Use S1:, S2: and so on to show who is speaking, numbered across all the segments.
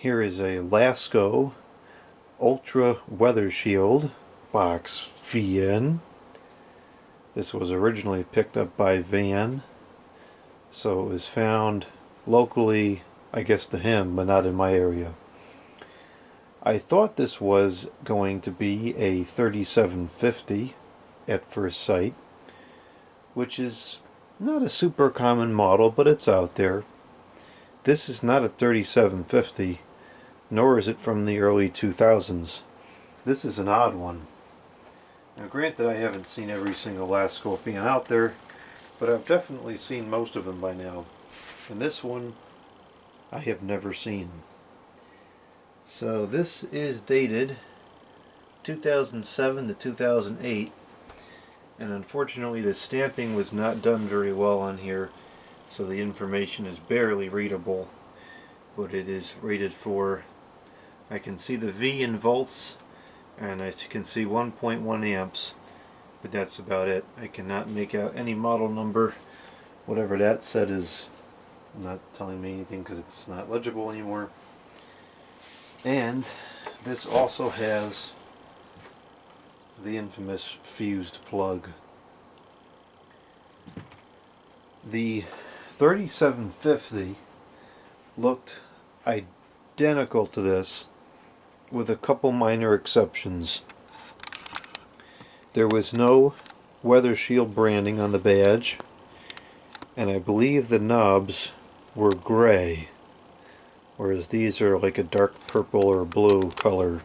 S1: Here is a Lasko Ultra Weather Shield box fan. This was originally picked up by Van, so it was found locally, I guess, to him, but not in my area. I thought this was going to be a 3750 at first sight, which is not a super common model, but it's out there. This is not a 3750, nor is it from the early 2000s. This is an odd one. Now granted, I haven't seen every single Lasko fan out there, but I've definitely seen most of them by now. And this one, I have never seen. So this is dated 2007 to 2008, and unfortunately the stamping was not done very well on here, so the information is barely readable, but it is rated for, I can see the V in volts, and I can see 1.1 amps, but that's about it. I cannot make out any model number. Whatever that said is not telling me anything because it's not legible anymore. And this also has the infamous fused plug. The 3750 looked identical to this, with a couple minor exceptions. There was no Weather Shield branding on the badge, and I believe the knobs were gray, whereas these are like a dark purple or blue color.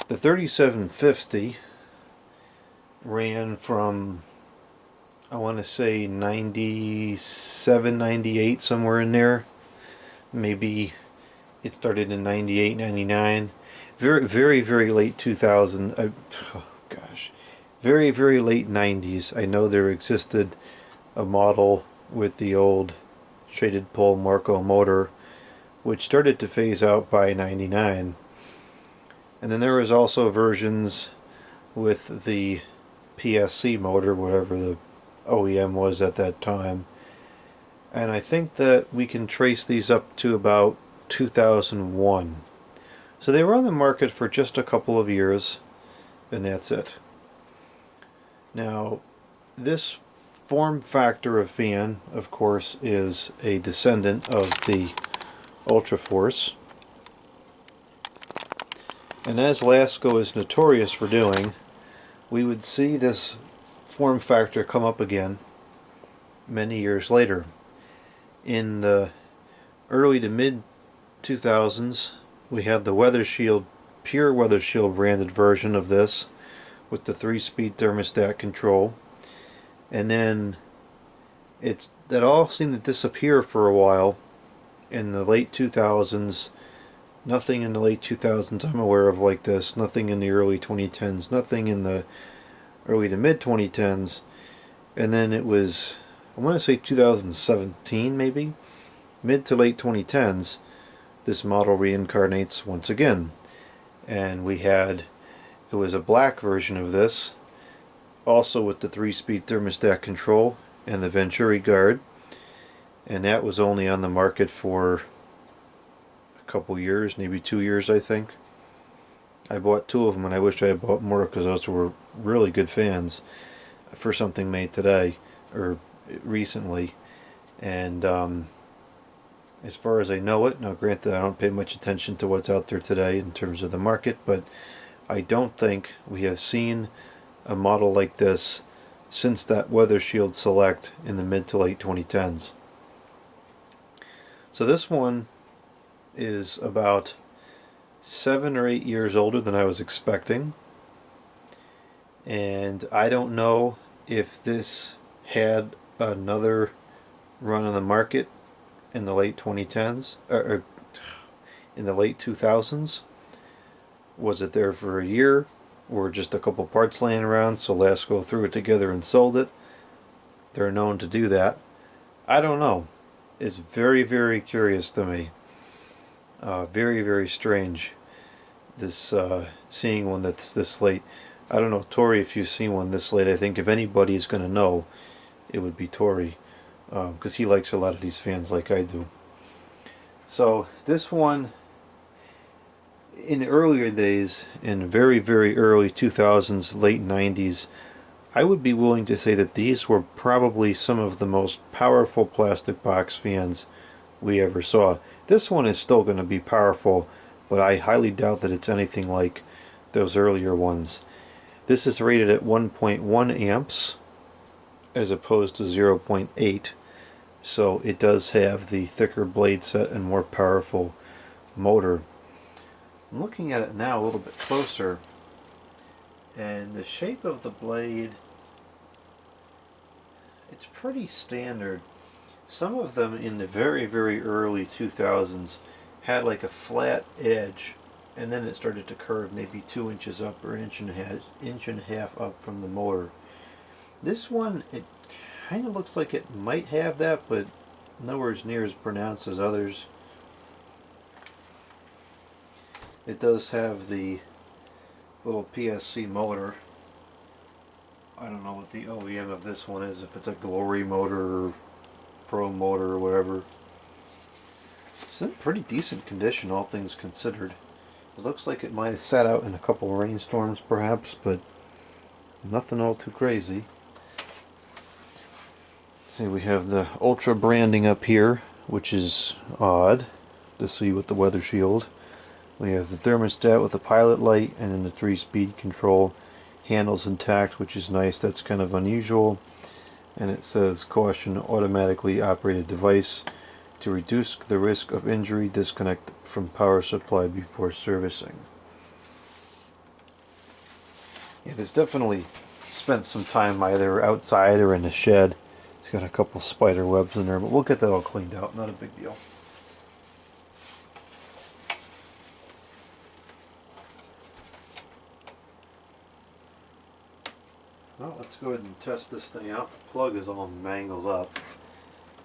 S1: The 3750 ran from, I want to say 97, 98, somewhere in there. Maybe it started in 98, 99. Very late 2000. Oh gosh. Very late 90s. I know there existed a model with the old shaded pole Marco motor, which started to phase out by 99. And then there was also versions with the PSC motor, whatever the OEM was at that time. And I think that we can trace these up to about 2001. So they were on the market for just a couple of years, and that's it. Now, this form factor of fan, of course, is a descendant of the Ultra Force. And as Lasko is notorious for doing, we would see this form factor come up again many years later. In the early to mid 2000s, we had the Weather Shield, pure Weather Shield branded version of this with the 3-speed thermostat control, and then that all seemed to disappear for a while in the late 2000s. Nothing in the late 2000s I'm aware of like this, nothing in the early 2010s, nothing in the early to mid 2010s, and then it was, I want to say 2017 maybe, mid to late 2010s, this model reincarnates once again. And it was a black version of this, also with the 3-speed thermostat control and the Venturi guard, and that was only on the market for a couple years, maybe 2 years, I think. I bought 2 of them, and I wish I had bought more because those were really good fans for something made today or recently. And as far as I know it, now granted I don't pay much attention to what's out there today in terms of the market, but I don't think we have seen a model like this since that Weather Shield Select in the mid to late 2010s. So this one is about 7 or 8 years older than I was expecting, and I don't know if this had another run on the market in the late 2010s or in the late 2000s. Was it there for a year or just a couple parts laying around, so Lasko threw it together and sold it? They're known to do that. I don't know. It's very curious to me. Very strange, this seeing one that's this late. I don't know, Tori, if you've seen one this late. I think if anybody is going to know, it would be Tori, because he likes a lot of these fans like I do. So this one, in earlier days, in very, very early 2000s, late 90s, I would be willing to say that these were probably some of the most powerful plastic box fans we ever saw. This one is still going to be powerful, but I highly doubt that it's anything like those earlier ones. This is rated at 1.1 amps as opposed to 0.8, so it does have the thicker blade set and more powerful motor. I'm looking at it now a little bit closer, and the shape of the blade, it's pretty standard. Some of them in the very, very early 2000s had like a flat edge, and then it started to curve maybe 2 inches up or inch and a half up from the motor. This one, it kind of looks like it might have that, but nowhere near as pronounced as others. It does have the little PSC motor. I don't know what the OEM of this one is, if it's a Glory motor or Pro motor or whatever. It's in pretty decent condition, all things considered. It looks like it might have sat out in a couple of rainstorms perhaps, but nothing all too crazy. See, we have the Ultra branding up here, which is odd to see with the weather shield. We have the thermostat with the pilot light and then the 3-speed control. Handles intact, which is nice. That's kind of unusual. And it says, caution, automatically operated device. To reduce the risk of injury, disconnect from power supply before servicing. Yeah, there's definitely spent some time either outside or in the shed. It's got a couple spider webs in there, but we'll get that all cleaned out. Not a big deal. Well, let's go ahead and test this thing out. The plug is all mangled up.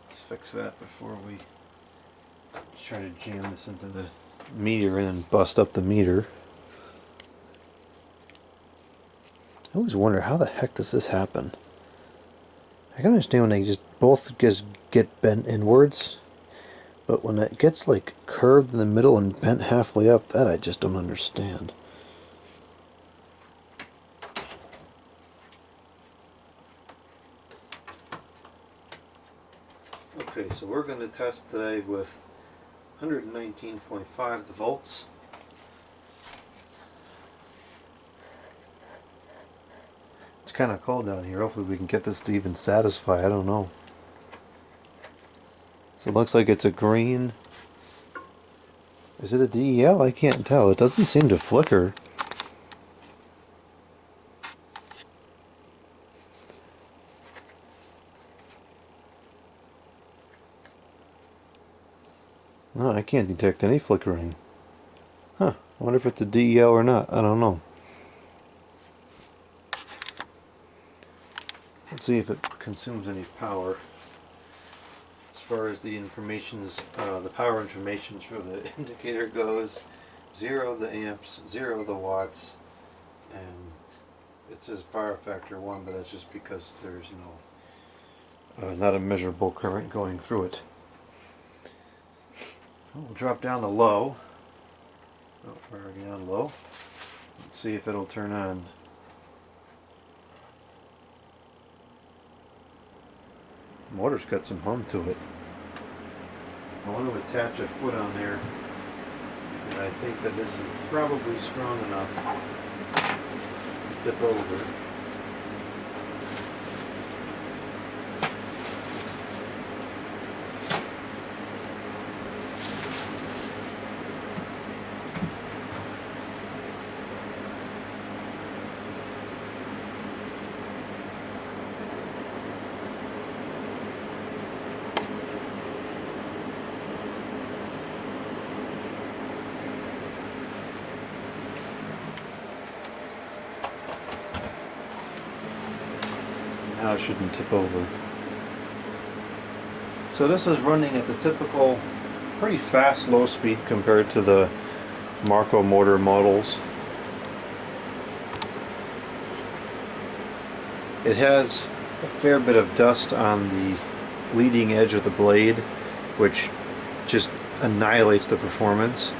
S1: Let's fix that before we try to jam this into the meter and bust up the meter. I always wonder, how the heck does this happen? I can understand when they just both just get bent inwards, but when it gets like curved in the middle and bent halfway up, that I just don't understand. Okay, so we're going to test today with 119.5 volts. It's kind of cold down here. Hopefully we can get this to even satisfy. I don't know. So it looks like it's a green. Is it a DEL? I can't tell. It doesn't seem to flicker. No, I can't detect any flickering. Huh. I wonder if it's a DEL or not. I don't know. Let's see if it consumes any power. As far as the the power information for the indicator goes, 0 the amps, 0 the watts, and it says power factor 1, but that's just because there's not a measurable current going through it. We'll drop down to low. Oh, we're already on low. Let's see if it'll turn on. The motor's got some hum to it. I want to attach a foot on there, and I think that this is probably strong enough to tip over. Now it shouldn't tip over. So this is running at the typical, pretty fast low speed compared to the Marco motor models. It has a fair bit of dust on the leading edge of the blade, which just annihilates the performance.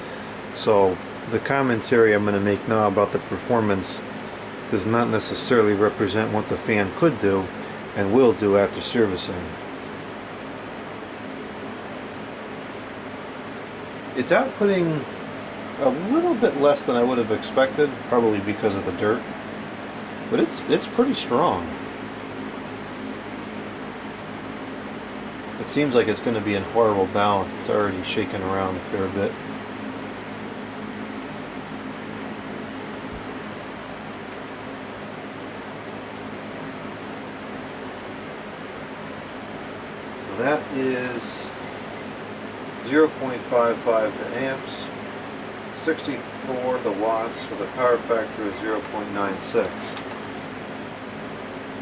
S1: So the commentary I'm going to make now about the performance does not necessarily represent what the fan could do and will do after servicing. It's outputting a little bit less than I would have expected, probably because of the dirt, but it's pretty strong. It seems like it's going to be in horrible balance. It's already shaking around a fair bit. That is 0.55 the amps, 64 the watts with a power factor of 0.96.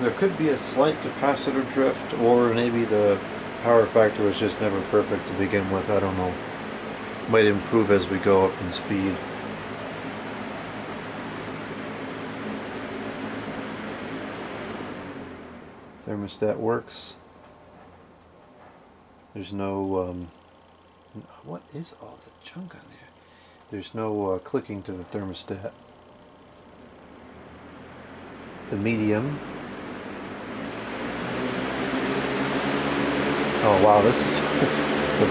S1: There could be a slight capacitor drift, or maybe the power factor was just never perfect to begin with. I don't know. Might improve as we go up in speed. Thermostat works. There's no what is all the junk on there? There's no clicking to the thermostat. The medium. Oh wow, this is the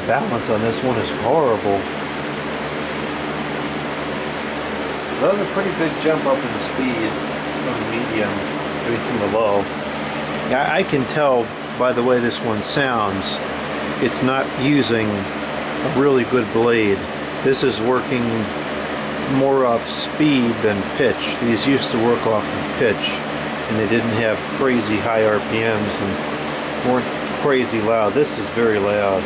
S1: balance on this one is horrible. That was a pretty big jump up in speed from the medium, maybe from the low. Yeah, I can tell by the way this one sounds, it's not using a really good blade. This is working more off speed than pitch. These used to work off of pitch, and they didn't have crazy high RPMs and weren't crazy loud. This is very loud.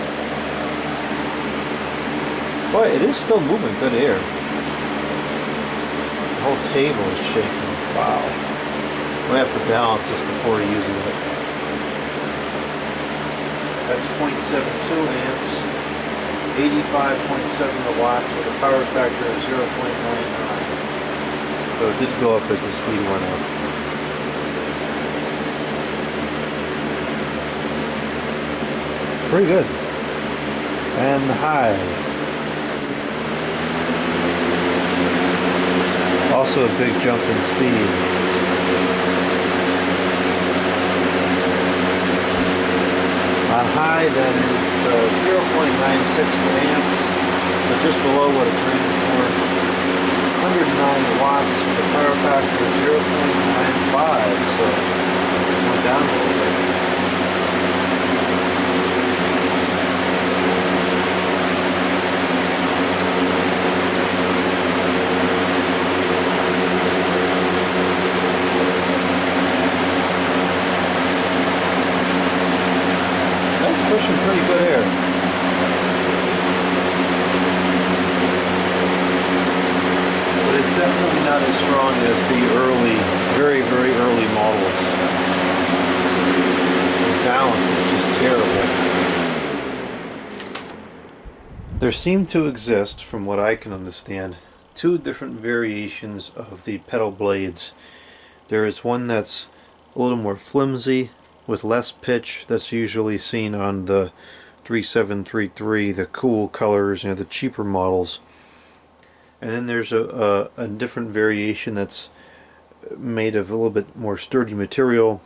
S1: But it is still moving good air. The whole table is shaking. Wow. I'm going to have to balance this before using it. That's 0.72 amps, 85.7 watts with a power factor of 0.99. So it did go up as the speed went up. Pretty good. And the high. Also a big jump in speed. On high, then it's 0.96 amps, so just below what it's rated for. 109 watts with a power factor of 0.95, so it went down a little bit. Pushing pretty good air. But it's definitely not as strong as the early, very, very early models. The balance is just terrible. There seem to exist, from what I can understand, two different variations of the pedal blades. There is one that's a little more flimsy, with less pitch, that's usually seen on the 3733, the cool colors, the cheaper models. And then there's a different variation that's made of a little bit more sturdy material.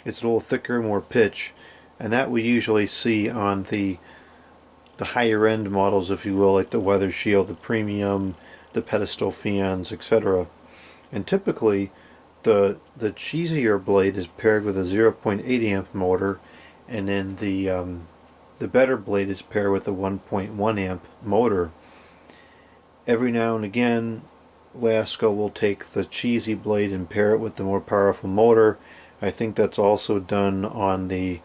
S1: It's a little thicker, more pitch, and that we usually see on the higher end models, if you will, like the Weather Shield, the Premium, the pedestal fans, etc. And typically the cheesier blade is paired with a 0.8 amp motor, and then the better blade is paired with a 1.1 amp motor. Every now and again, Lasko will take the cheesy blade and pair it with the more powerful motor. I think that's also done on the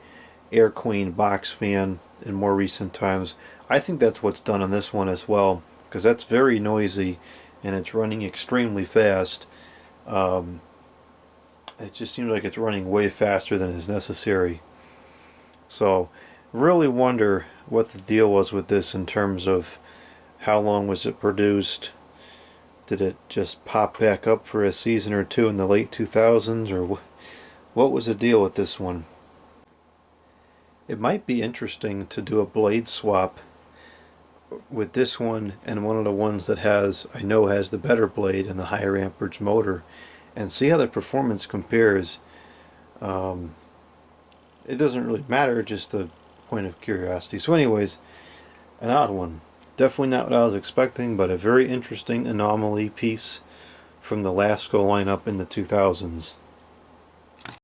S1: Air Queen box fan in more recent times. I think that's what's done on this one as well, because that's very noisy and it's running extremely fast. It just seems like it's running way faster than is necessary. So really wonder what the deal was with this in terms of how long was it produced. Did it just pop back up for a season or two in the late 2000s, or what was the deal with this one? It might be interesting to do a blade swap with this one and one of the ones that I know has the better blade and the higher amperage motor, and see how the performance compares. It doesn't really matter, just a point of curiosity. So anyways, an odd one. Definitely not what I was expecting, but a very interesting anomaly piece from the Lasko lineup in the 2000s.